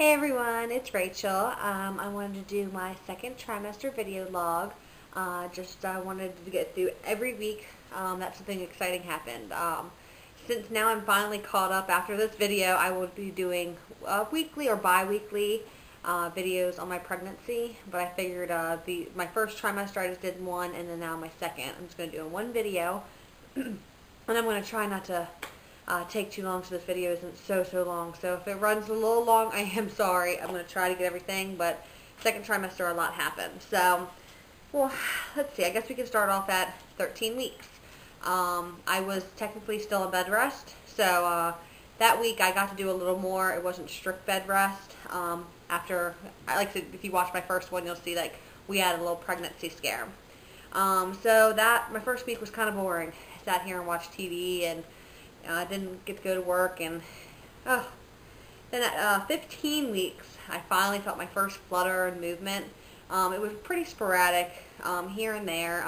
Hey everyone, it's Rachel. I wanted to do my second trimester video log. I wanted to get through every week that something exciting happened. Since now I'm finally caught up after this video, I will be doing weekly or bi-weekly videos on my pregnancy. But I figured my first trimester I just did one, and then now my second. I'm just going to do one video, and I'm going to try not to take too long so this video isn't so long. So if it runs a little long, I am sorry. I'm going to try to get everything, but second trimester a lot happened. So, well, let's see. I guess we can start off at 13 weeks. I was technically still in bed rest, so that week I got to do a little more. It wasn't strict bed rest. If you watch my first one, you'll see like we had a little pregnancy scare. So my first week was kind of boring. I sat here and watched TV and I didn't get to go to work, and then at 15 weeks, I finally felt my first flutter and movement. It was pretty sporadic here and there.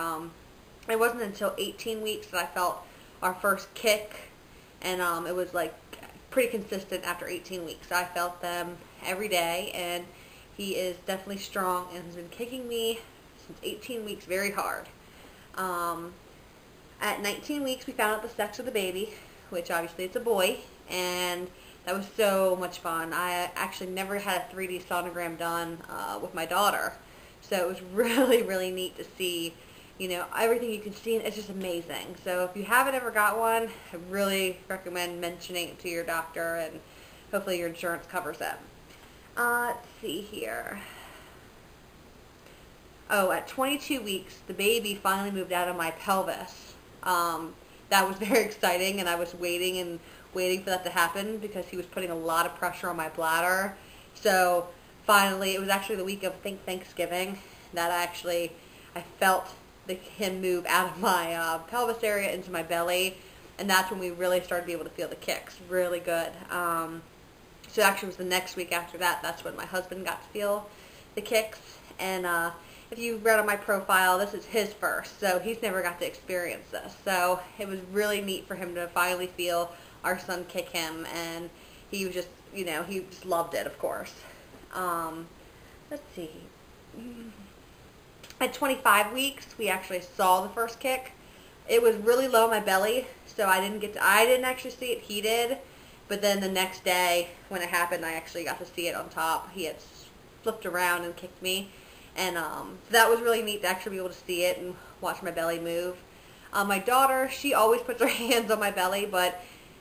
It wasn't until 18 weeks that I felt our first kick, and it was like pretty consistent after 18 weeks. I felt them every day, and he is definitely strong and has been kicking me since 18 weeks very hard. At 19 weeks, we found out the sex of the baby, which obviously it's a boy, and that was so much fun. I actually never had a 3D sonogram done with my daughter, so it was really neat to see, everything you can see, and it's just amazing. So if you haven't ever got one, I really recommend mentioning it to your doctor, and hopefully your insurance covers it. Let's see here. Oh, at 22 weeks, the baby finally moved out of my pelvis. That was very exciting, and I was waiting for that to happen because he was putting a lot of pressure on my bladder. So finally, it was actually the week of Thanksgiving that I felt him move out of my pelvis area into my belly, and that's when we really started to be able to feel the kicks really good. So actually it was the next week after that, that's when my husband got to feel the kicks, and if you read on my profile, this is his first, so he's never got to experience this. So it was really neat for him to finally feel our son kick him, and he was just, he just loved it, of course. Let's see. At 25 weeks, we actually saw the first kick. It was really low in my belly, so I didn't actually see it. He did, but then the next day when it happened, I actually got to see it on top. He had flipped around and kicked me. And that was really neat to actually be able to see it and watch my belly move. My daughter, she always puts her hands on my belly,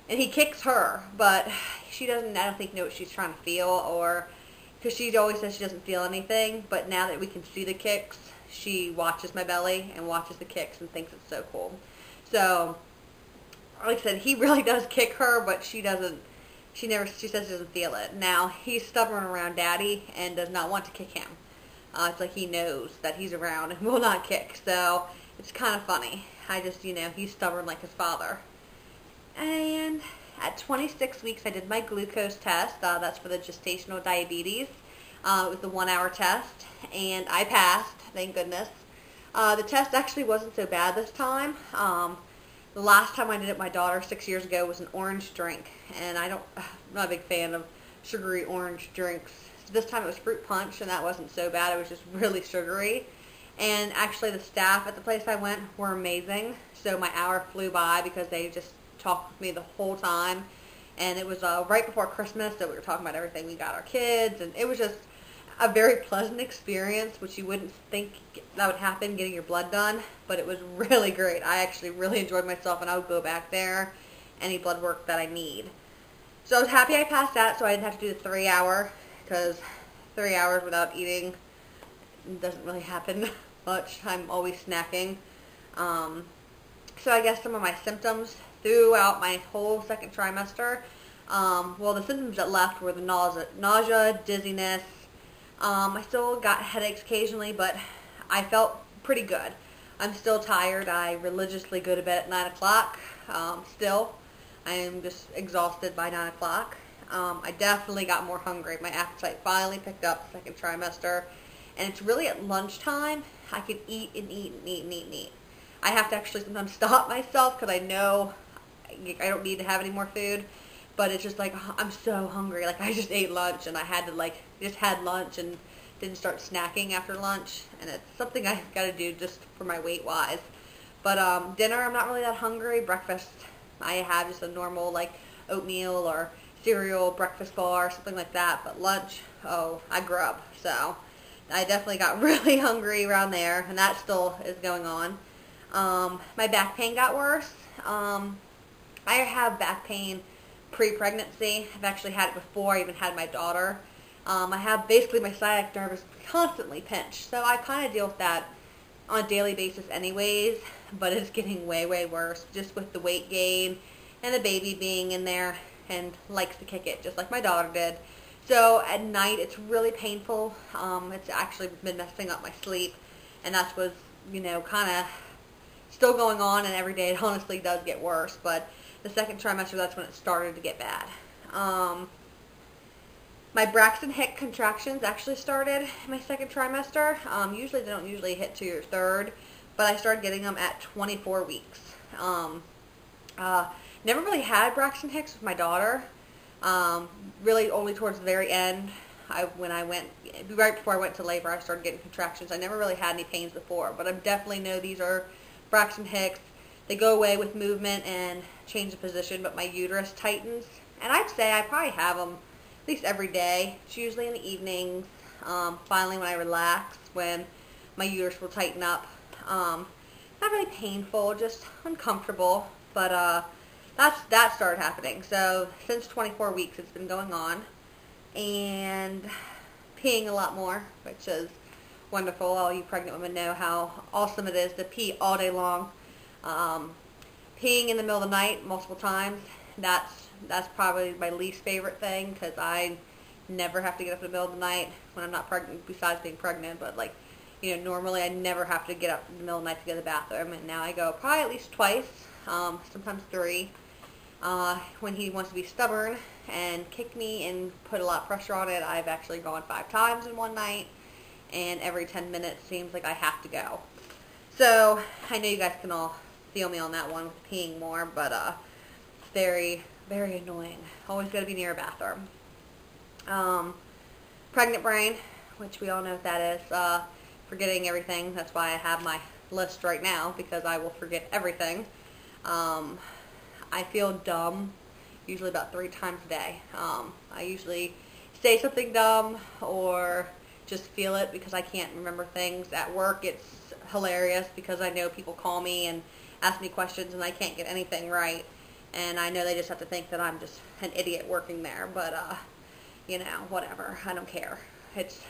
and he kicks her, but she doesn't, I don't think, know what she's trying to feel, because she always says she doesn't feel anything, but now that we can see the kicks, she watches my belly and watches the kicks and thinks it's so cool. So, like I said, he really does kick her, but she says she doesn't feel it. Now, he's stubborn around Daddy and does not want to kick him. It's like he knows that he's around and will not kick, so it's kind of funny. He's stubborn like his father. And at 26 weeks, I did my glucose test. That's for the gestational diabetes. It was the 1-hour test, and I passed, thank goodness. The test actually wasn't so bad this time. The last time I did it, my daughter, 6 years ago, was an orange drink, and I'm not a big fan of sugary orange drinks. This time it was fruit punch, and that wasn't so bad. It was just really sugary. And actually the staff at the place I went were amazing. So my hour flew by because they just talked with me the whole time. And it was right before Christmas, so we were talking about everything. We got our kids, and it was just a very pleasant experience, which you wouldn't think that would happen, getting your blood done. But it was really great. I actually really enjoyed myself, and I would go back there any blood work that I need. So I was happy I passed that, so I didn't have to do the 3-hour. Because 3 hours without eating doesn't really happen much. I'm always snacking. So I guess some of my symptoms throughout my whole second trimester, the symptoms that left were the nausea, dizziness. I still got headaches occasionally, but I felt pretty good. I'm still tired. I religiously go to bed at 9 o'clock. Still, I am just exhausted by 9 o'clock. I definitely got more hungry. My appetite finally picked up second trimester, and it's really at lunchtime I could eat and eat and eat and eat and eat. I have to actually sometimes stop myself because I know I don't need to have any more food, but it's just like, I'm so hungry. Like, I just ate lunch, and I had to, like, just had lunch and didn't start snacking after lunch, and it's something I got to do just for my weight-wise. But dinner, I'm not really that hungry. Breakfast, I have just a normal, like, oatmeal or cereal, breakfast bar, something like that. But lunch, oh, I grub. So I definitely got really hungry around there, and that still is going on. My back pain got worse. I have back pain pre-pregnancy. I've actually had it before I even had my daughter. I have basically my sciatic nerve is constantly pinched, so I kind of deal with that on a daily basis anyways, but it's getting way, way worse just with the weight gain and the baby being in there and likes to kick it just like my daughter did. So at night it's really painful. It's actually been messing up my sleep, and that's was, kind of still going on, and every day it honestly does get worse, but the second trimester, that's when it started to get bad. My Braxton Hicks contractions actually started in my second trimester. Usually they don't usually hit to your third, but I started getting them at 24 weeks. Never really had Braxton Hicks with my daughter. Really only towards the very end, right before I went to labor, I started getting contractions. I never really had any pains before, but I definitely know these are Braxton Hicks. They go away with movement and change the position, but my uterus tightens. And I'd say I probably have them at least every day. It's usually in the evenings, finally when I relax, when my uterus will tighten up. Not really painful, just uncomfortable, but that started happening. So since 24 weeks it's been going on, and peeing a lot more, which is wonderful. All you pregnant women know how awesome it is to pee all day long. Peeing in the middle of the night multiple times, that's probably my least favorite thing, because I never have to get up in the middle of the night when I'm not pregnant, besides being pregnant. But like, normally I never have to get up in the middle of the night to go to the bathroom, and now I go probably at least twice, sometimes 3. When he wants to be stubborn and kick me and put a lot of pressure on it, I've actually gone 5 times in one night, and every 10 minutes seems like I have to go. So I know you guys can all feel me on that one with peeing more, but it's very, very annoying. Always got to be near a bathroom. Pregnant brain, which we all know what that is. Forgetting everything. That's why I have my list right now, because I will forget everything. I feel dumb usually about 3 times a day. I usually say something dumb or just feel it because I can't remember things. At work it's hilarious because I know people call me and ask me questions and I can't get anything right, and I know they just have to think that I'm just an idiot working there, but whatever, I don't care. It's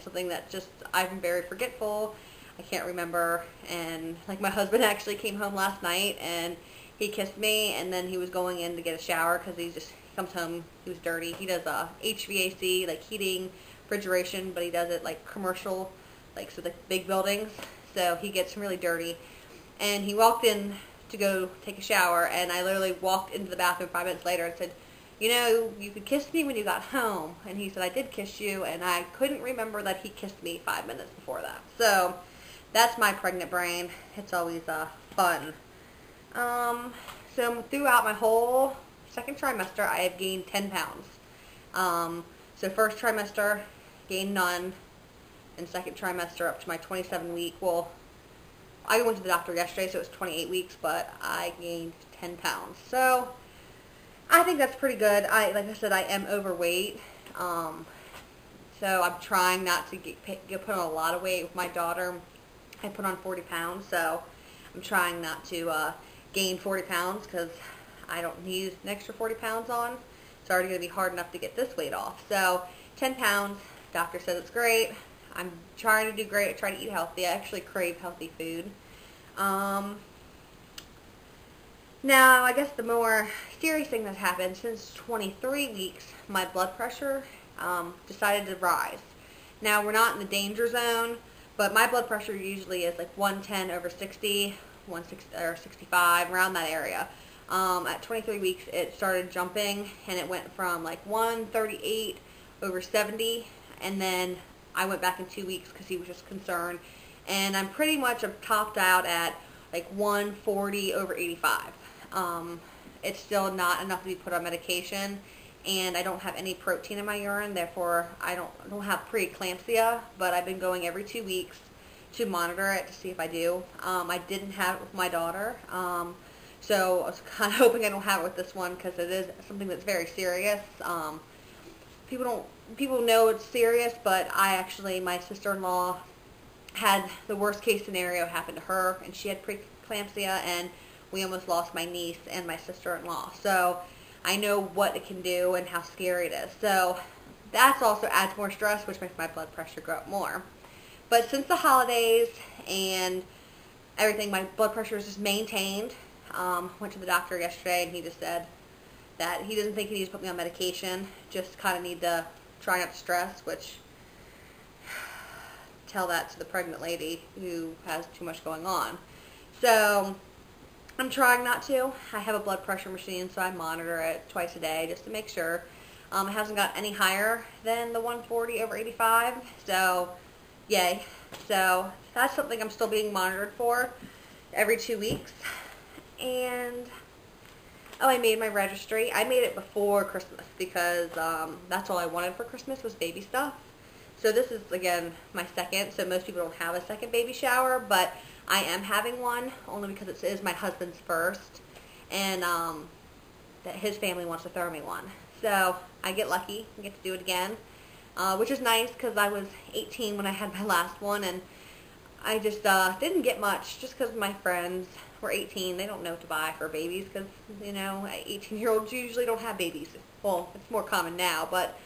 something that just, I'm very forgetful. I can't remember. And like, my husband actually came home last night and he kissed me, and then he was going in to get a shower because he comes home, he was dirty. He does HVAC, like heating, refrigeration, but he does it like commercial, like, so the big buildings. So he gets really dirty, and he walked in to go take a shower, and I literally walked into the bathroom 5 minutes later and said, you could kiss me when you got home. And he said, I did kiss you, and I couldn't remember that he kissed me 5 minutes before that. So that's my pregnant brain. It's always fun. So throughout my whole second trimester, I have gained 10 pounds. So first trimester, gained none, and second trimester up to my 27 week. Well, I went to the doctor yesterday, so it was 28 weeks, but I gained 10 pounds. So I think that's pretty good. Like I said, I am overweight. So I'm trying not to get put on a lot of weight. With my daughter, I put on 40 pounds, so I'm trying not to gain 40 pounds because I don't need an extra 40 pounds on. It's already going to be hard enough to get this weight off. So 10 pounds, doctor says it's great. I'm trying to do great. I try to eat healthy. I actually crave healthy food. Now, I guess the more serious thing that happened, since 23 weeks, my blood pressure decided to rise. Now, we're not in the danger zone, but my blood pressure usually is like 110 over 60, 160 or 65, around that area. At 23 weeks, it started jumping, and it went from like 138 over 70, and then I went back in 2 weeks because he was just concerned, and I'm pretty much topped out at like 140 over 85. it's still not enough to be put on medication, and I don't have any protein in my urine, therefore I don't have preeclampsia, but I've been going every 2 weeks to monitor it to see if I do. I didn't have it with my daughter, so I was kind of hoping I don't have it with this one because it is something that's very serious. People know it's serious, but my sister-in-law had the worst case scenario happen to her, and she had preeclampsia, and we almost lost my niece and my sister-in-law. So I know what it can do and how scary it is. So that's also adds more stress, which makes my blood pressure go up more. But since the holidays and everything, my blood pressure is just maintained. Went to the doctor yesterday, and he just said that he doesn't think he needs to put me on medication, just kind of need to try not to stress, which tell that to the pregnant lady who has too much going on. So I'm trying not to. I have a blood pressure machine, so I monitor it twice a day just to make sure. It hasn't got any higher than the 140/85, so yay. So that's something I'm still being monitored for every 2 weeks. And oh, I made my registry. I made it before Christmas because that's all I wanted for Christmas was baby stuff. So this is, again, my second. So most people don't have a second baby shower, but I am having one only because it is my husband's first, and that his family wants to throw me one. So I get lucky and get to do it again, which is nice because I was 18 when I had my last one, and I just didn't get much just because my friends were 18. They don't know what to buy for babies because, 18-year-olds usually don't have babies. Well, it's more common now, but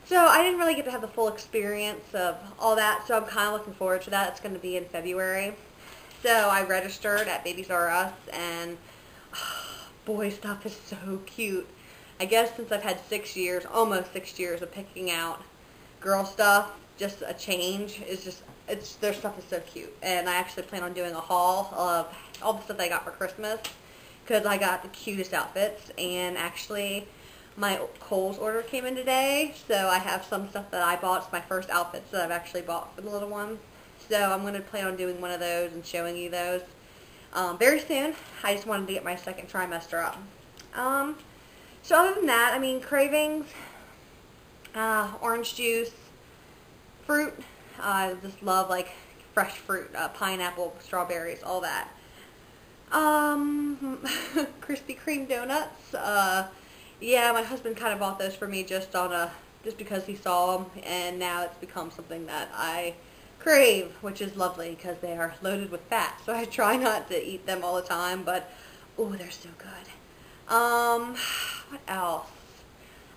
so I didn't really get to have the full experience of all that, so I'm kind of looking forward to that. It's going to be in February. So I registered at Babies R Us, and boy, stuff is so cute. I guess since I've had 6 years, almost 6 years of picking out girl stuff, just a change is just, their stuff is so cute. And I actually plan on doing a haul of all the stuff I got for Christmas because I got the cutest outfits, and actually my Kohl's order came in today, so I have some stuff that I bought. It's my first outfits that I've actually bought for the little one. So I'm going to plan on doing one of those and showing you those very soon. I just wanted to get my second trimester up. So other than that, I mean, cravings, orange juice, fruit. I just love like fresh fruit, pineapple, strawberries, all that. Krispy Kreme donuts. Yeah, my husband kind of bought those for me just because he saw them, and now it's become something that I crave, which is lovely because they are loaded with fat. So I try not to eat them all the time, but oh, they're so good. What else?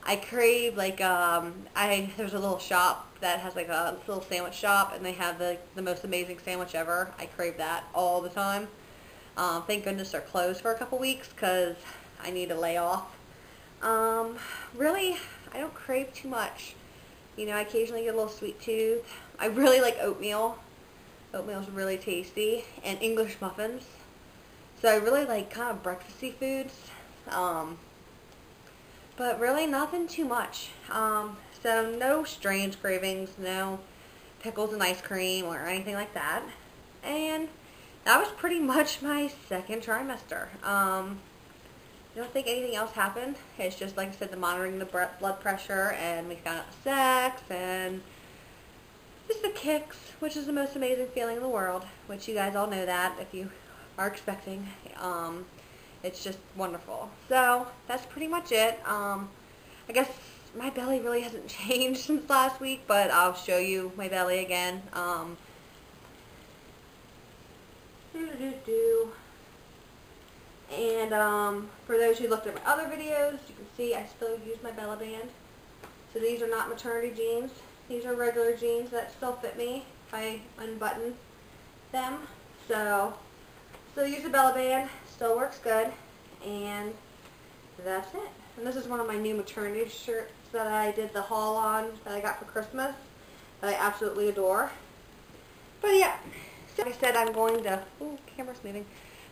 I crave like there's a little shop that has like a little sandwich shop, and they have the most amazing sandwich ever. I crave that all the time. Thank goodness they're closed for a couple weeks because I need to lay off. Really, I don't crave too much. I occasionally get a little sweet tooth. I really like oatmeal. Oatmeal's really tasty. And English muffins. So I really like kind of breakfasty foods. But really nothing too much. So no strange cravings, no pickles and ice cream or anything like that. And that was pretty much my second trimester. I don't think anything else happened. It's just, like I said, the monitoring the blood pressure, and we found out sex, and just the kicks, which is the most amazing feeling in the world, which you guys all know that if you are expecting. It's just wonderful. So that's pretty much it. I guess my belly really hasn't changed since last week, but I'll show you my belly again. And for those who looked at my other videos, you can see I still use my Bella band. So these are not maternity jeans. These are regular jeans that still fit me if I unbutton them. So still use the Bella band, still works good, and that's it. And this is one of my new maternity shirts that I did the haul on that I got for Christmas that I absolutely adore. But yeah, so like I said, I'm going to, ooh, camera's moving.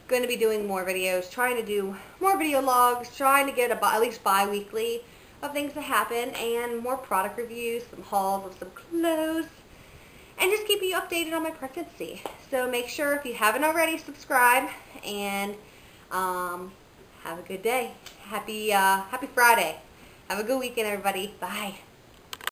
Going to be doing more videos, trying to do more video logs, trying to get at least bi-weekly of things that happen, and more product reviews, some hauls of some clothes, and just keep you updated on my pregnancy. So make sure, if you haven't already, subscribe, and have a good day. Happy Friday. Have a good weekend, everybody. Bye.